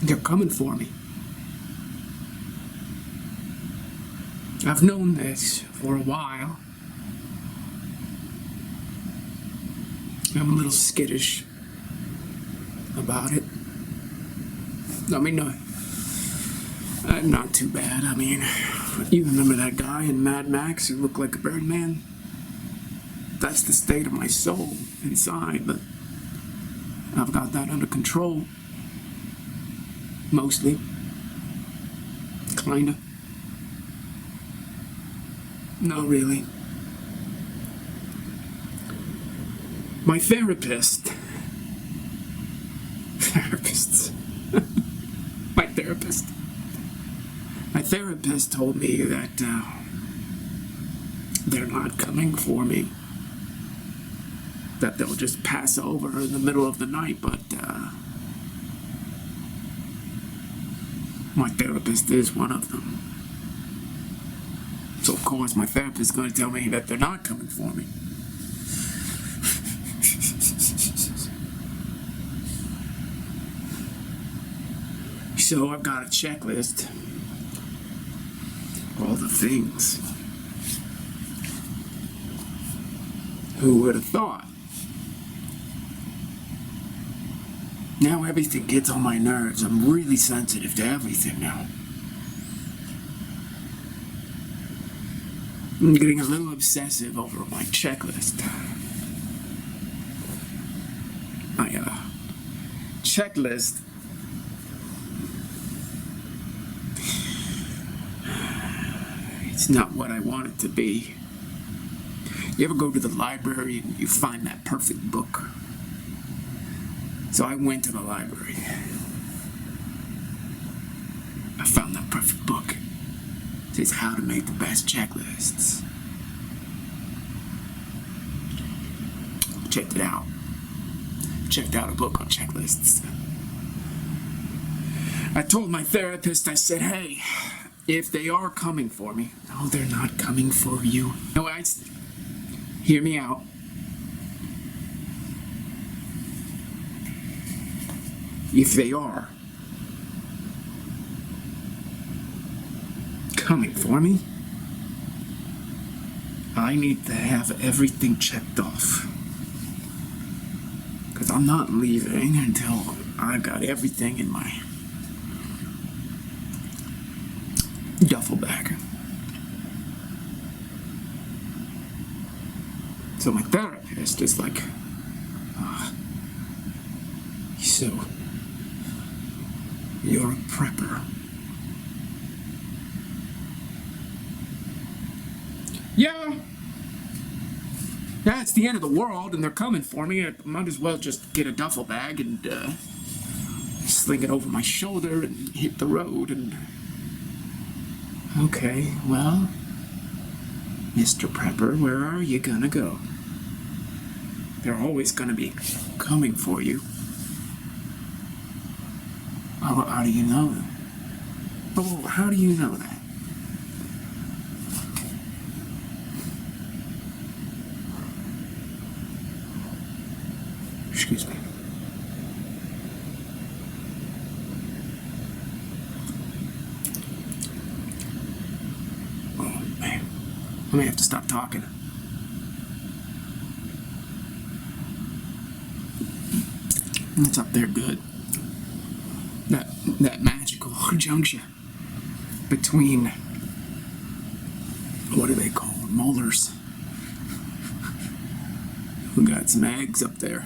They're coming for me. I've known this for a while. I'm a little skittish about it. I mean, not too bad. I mean, you remember that guy in Mad Max who looked like a Birdman? That's the state of my soul inside, but I've got that under control. Mostly. Kinda. Not really. My therapist. My therapist told me that they're not coming for me. That they'll just pass over in the middle of the night, but my therapist is one of them. So of course my therapist is going to tell me that they're not coming for me. So I've got a checklist. All the things. Who would have thought? Now everything gets on my nerves. I'm really sensitive to everything now. I'm getting a little obsessive over my checklist. My checklist it's not what I want it to be. You ever go to the library and you find that perfect book? So I went to the library. I found that perfect book. It says how to make the best checklists. Checked it out. Checked out a book on checklists. I told my therapist, I said, hey, if they are coming for me, no, they're not coming for you. No, hear me out. if they are coming for me, I need to have everything checked off. Because I'm not leaving until I've got everything in my duffel bag. So my therapist is like, so you're a prepper. Yeah, it's the end of the world and they're coming for me. I might as well just get a duffel bag and sling it over my shoulder and hit the road and... Okay, well, Mr. Prepper, where are you gonna go? They're always gonna be coming for you. How do you know that? Oh, how do you know that? Excuse me. Oh, man. I may have to stop talking. It's up there good. That magical junction between, what do they call them? Molars. We got some eggs up there.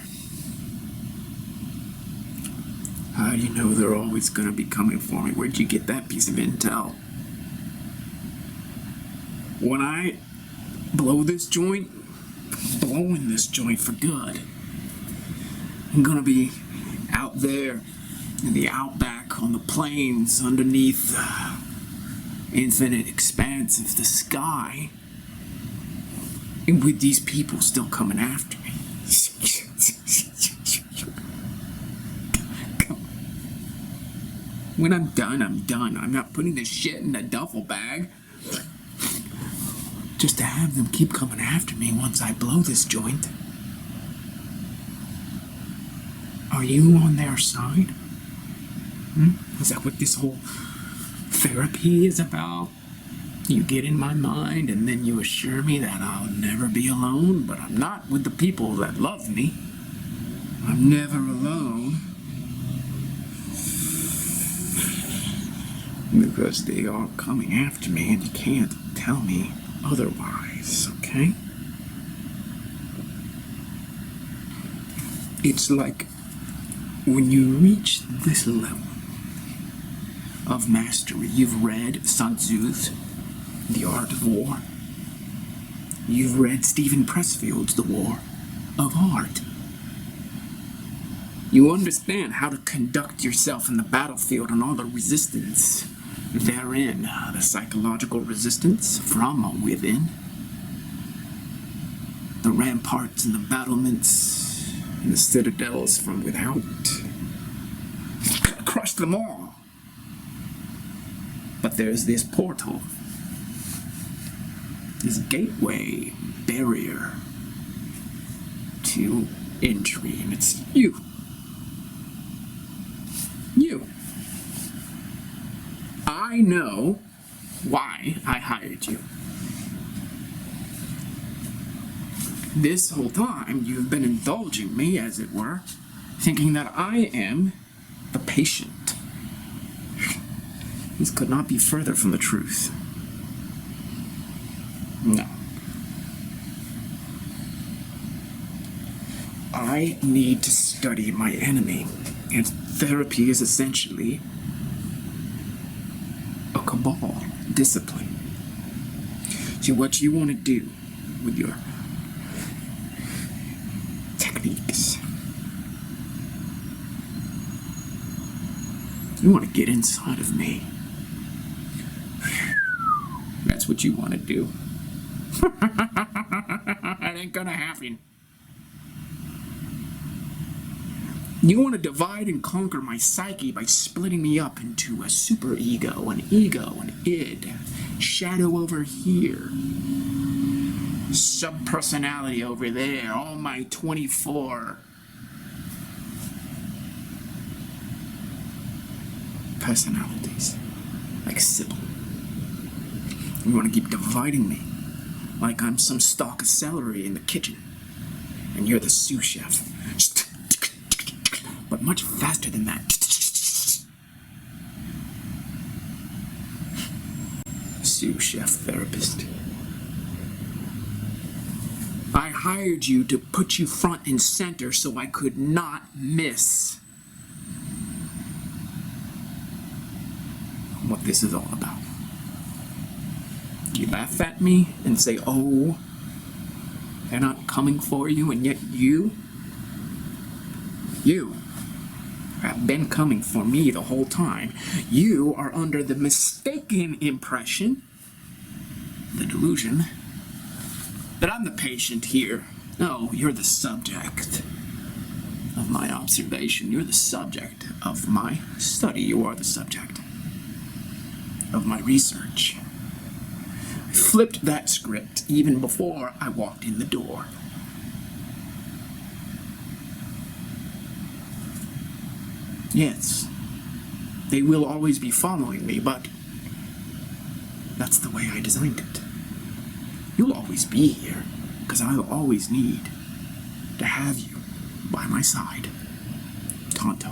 How do you know they're always going to be coming for me? Where'd you get that piece of intel? When I blow this joint, blowing this joint for good, I'm going to be out there in the outback on the plains underneath the infinite expanse of the sky, and with these people still coming after me. When I'm done, I'm done. I'm not putting this shit in a duffel bag just to have them keep coming after me once I blow this joint. Are you on their side? Is that what this whole therapy is about? You get in my mind and then you assure me that I'll never be alone, but I'm not with the people that love me. I'm never alone. Because they are coming after me and you can't tell me otherwise, okay? It's like when you reach this level of mastery, you've read Sun Tzu's The Art of War. You've read Stephen Pressfield's The War of Art. You understand how to conduct yourself in the battlefield and all the resistance therein, the psychological resistance from within, the ramparts and the battlements and the citadels from without. Crush them all. But there's this portal, this gateway, barrier to entry, and it's you. You. I know why I hired you. This whole time, you've been indulging me, as it were, thinking that I am the patient. This could not be further from the truth. No. I need to study my enemy, and therapy is essentially a cabal discipline. See, what you want to do with your techniques, you want to get inside of me. That's what you want to do. That ain't gonna happen. You want to divide and conquer my psyche by splitting me up into a super ego, an id, shadow over here, subpersonality over there, all my 24 personalities, like Sybil. You want to keep dividing me, like I'm some stalk of celery in the kitchen, and you're the sous chef. But much faster than that. Sous chef therapist. I hired you to put you front and center so I could not miss what this is all about. You laugh at me and say, oh, they're not coming for you, and yet you have been coming for me the whole time. You are under the mistaken impression, the delusion, that I'm the patient here. No, you're the subject of my observation. You're the subject of my study. You are the subject of my research. I flipped that script even before I walked in the door. Yes, they will always be following me, but that's the way I designed it. You'll always be here, because I'll always need to have you by my side. Tonto.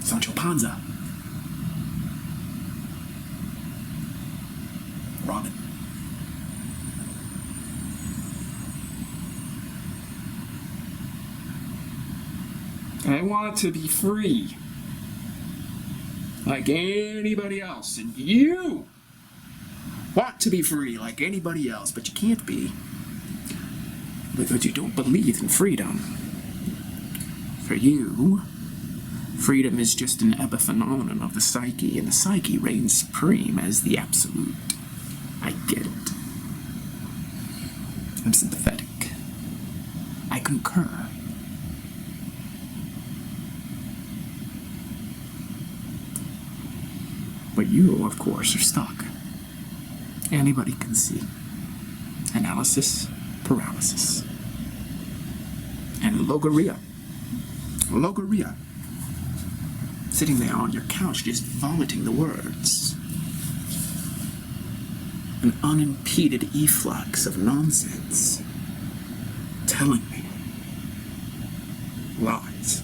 Sancho Panza. Robin. I want to be free, like anybody else, and you want to be free like anybody else, but you can't be, because you don't believe in freedom. For you, freedom is just an epiphenomenon of the psyche, and the psyche reigns supreme as the absolute. I get it. I'm sympathetic. I concur. But you, of course, are stuck. Anybody can see. Analysis, paralysis. And logorrhea. Logorrhea. Sitting there on your couch just vomiting the words. An unimpeded efflux of nonsense. Telling me lies.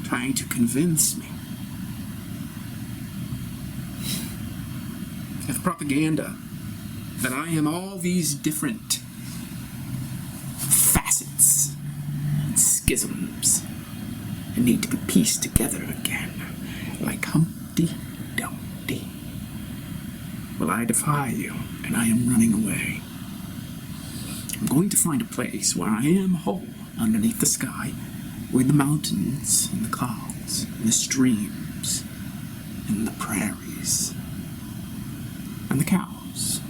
Trying to convince me. With propaganda that I am all these different facets and schisms and need to be pieced together again like Humpty Dumpty. Well, I defy you, and I am running away. I'm going to find a place where I am whole underneath the sky, with the mountains and the clouds and the streams and the prairies and the cows.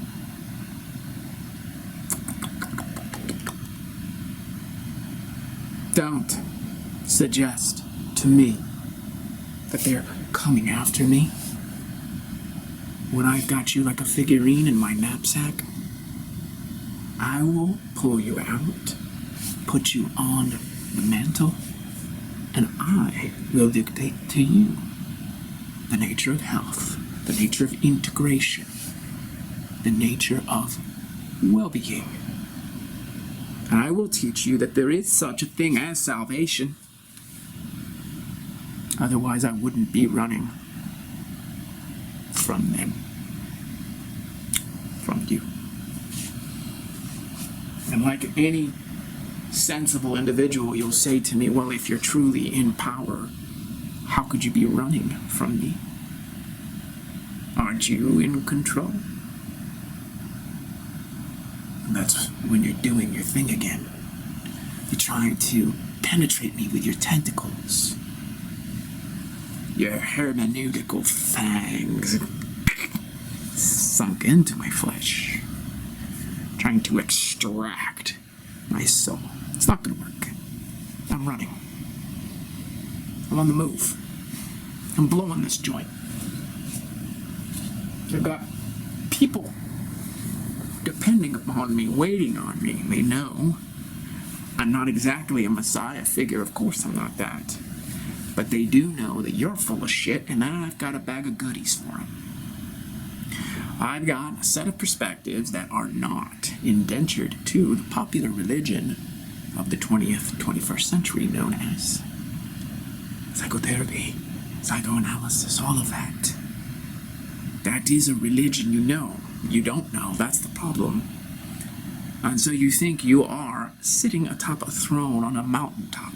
Don't suggest to me that they're coming after me when I've got you like a figurine in my knapsack. I will pull you out, put you on the mantle, and I will dictate to you the nature of health, the nature of integration, the nature of well-being. And I will teach you that there is such a thing as salvation. Otherwise, I wouldn't be running from them, from you. And like any sensible individual, you'll say to me, well, if you're truly in power, how could you be running from me? Aren't you in control? And that's when you're doing your thing again. You're trying to penetrate me with your tentacles. Your hermeneutical fangs sunk into my flesh. Trying to extract my soul. It's not gonna work. I'm running. I'm on the move. I'm blowing this joint. I've got people depending upon me, waiting on me. They know I'm not exactly a messiah figure, of course I'm not that. But they do know that you're full of shit, and then I've got a bag of goodies for them. I've got a set of perspectives that are not indentured to the popular religion of the 20th, 21st century known as psychotherapy, psychoanalysis, all of that. That is a religion you know. You don't know, that's the problem. And so you think you are sitting atop a throne on a mountaintop,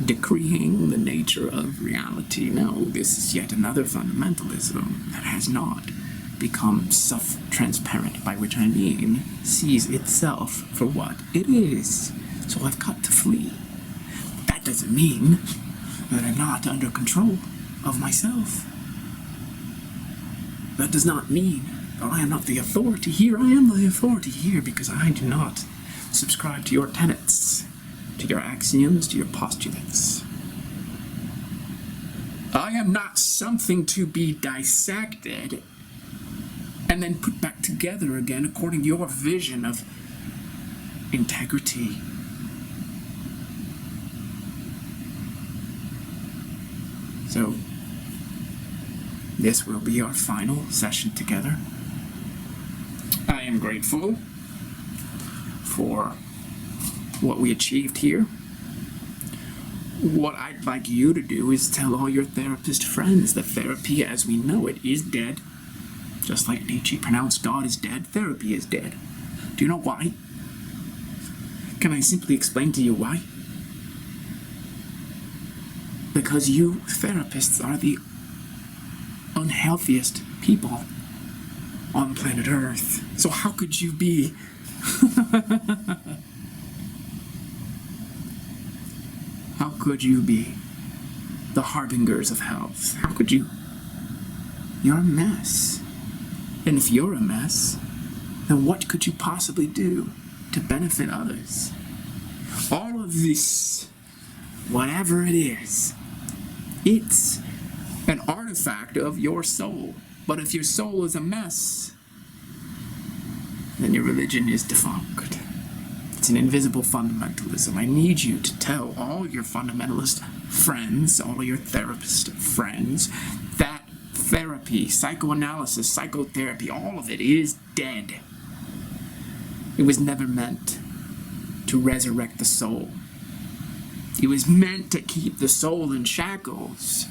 decreeing the nature of reality. No, this is yet another fundamentalism that has not become self-transparent, by which I mean sees itself for what it is. So I've got to flee. That doesn't mean that I'm not under control of myself. That does not mean that I am not the authority here. I am the authority here because I do not subscribe to your tenets, to your axioms, to your postulates. I am not something to be dissected and then put back together again according to your vision of integrity. So, this will be our final session together. I am grateful for what we achieved here. What I'd like you to do is tell all your therapist friends that therapy as we know it is dead. Just like Nietzsche pronounced God is dead, therapy is dead. Do you know why? Can I simply explain to you why? Because you therapists are the unhealthiest people on planet Earth. So how could you be how could you be the harbingers of health? How could you? You're a mess. And if you're a mess, then what could you possibly do to benefit others? All of this, whatever it is, it's an artifact of your soul. But if your soul is a mess, then your religion is defunct. It's an invisible fundamentalism. I need you to tell all your fundamentalist friends, all your therapist friends, that therapy, psychoanalysis, psychotherapy, all of it is dead. It was never meant to resurrect the soul. It was meant to keep the soul in shackles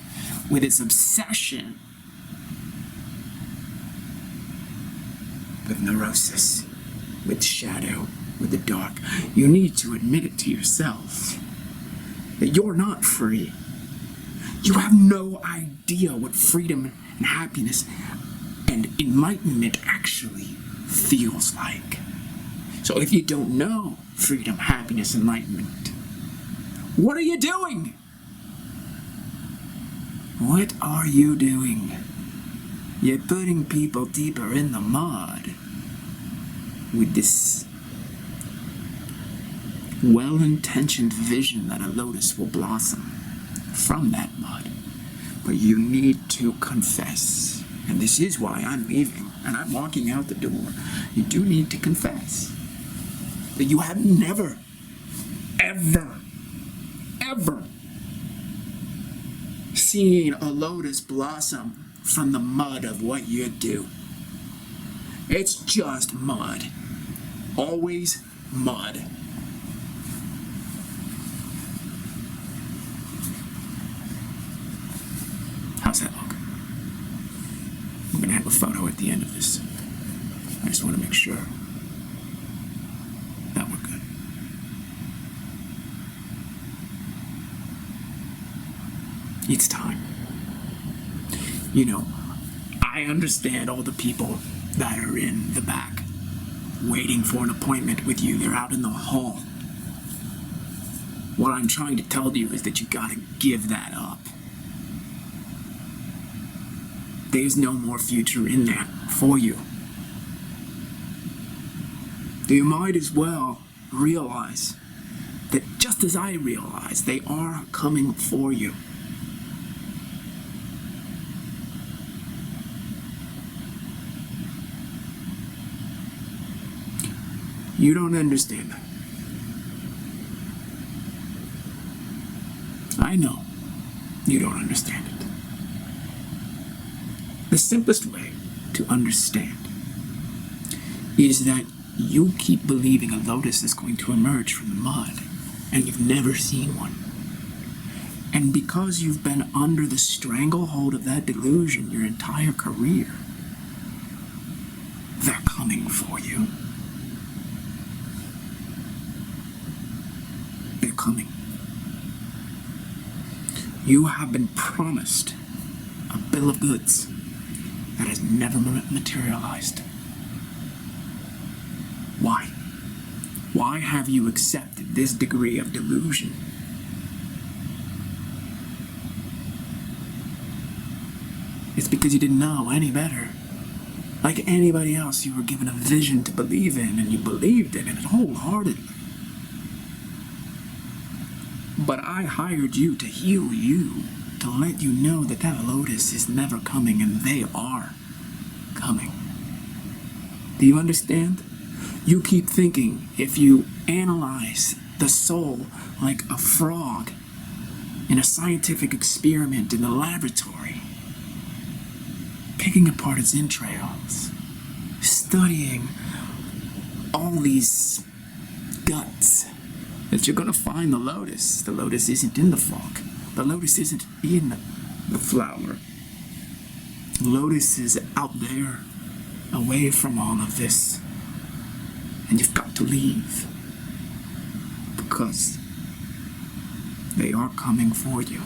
with its obsession with neurosis, with shadow, with the dark. You need to admit it to yourself that you're not free. You have no idea what freedom and happiness and enlightenment actually feels like. So if you don't know freedom, happiness, enlightenment, what are you doing? What are you doing? You're putting people deeper in the mud with this well-intentioned vision that a lotus will blossom from that mud. But you need to confess. And this is why I'm leaving and I'm walking out the door. You do need to confess that you have never, ever seen a lotus blossom from the mud of what you do. It's just mud. Always mud. How's that look? I'm gonna have a photo at the end of this. I just want to make sure that we're good. It's time. You know, I understand all the people that are in the back waiting for an appointment with you. They're out in the hall. What I'm trying to tell you is that you gotta give that up. There's no more future in there for you. You might as well realize that just as I realize, they are coming for you. You don't understand that. I know you don't understand it. The simplest way to understand is that you keep believing a lotus is going to emerge from the mud, and you've never seen one. And because you've been under the stranglehold of that delusion your entire career, they're coming for you. They're coming. You have been promised a bill of goods that has never materialized. Why? Why have you accepted this degree of delusion? It's because you didn't know any better. Like anybody else, you were given a vision to believe in, and you believed in it wholeheartedly. But I hired you to heal you, to let you know that that lotus is never coming, and they are coming. Do you understand? You keep thinking if you analyze the soul like a frog in a scientific experiment in the laboratory, picking apart its entrails, studying all these guts, that you're going to find the lotus. The lotus isn't in the frog. The lotus isn't in the flower. The lotus is out there, away from all of this. And you've got to leave, because they are coming for you.